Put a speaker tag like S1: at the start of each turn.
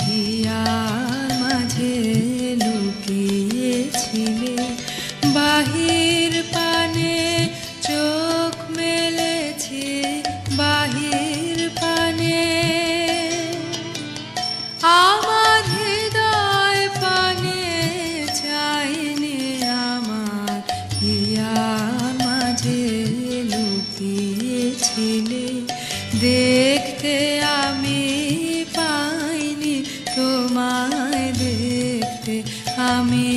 S1: Here মাঝে লুকিয়েছিলে, বাহির পানে চোখ মেলেছি, বাহির পানে আমার হৃদয় পানে চাইনি, আমার হিয়ার মাঝে লুকিয়েছিলে। দেখতে আমি পাইনি তোমায়, দেখতে আমি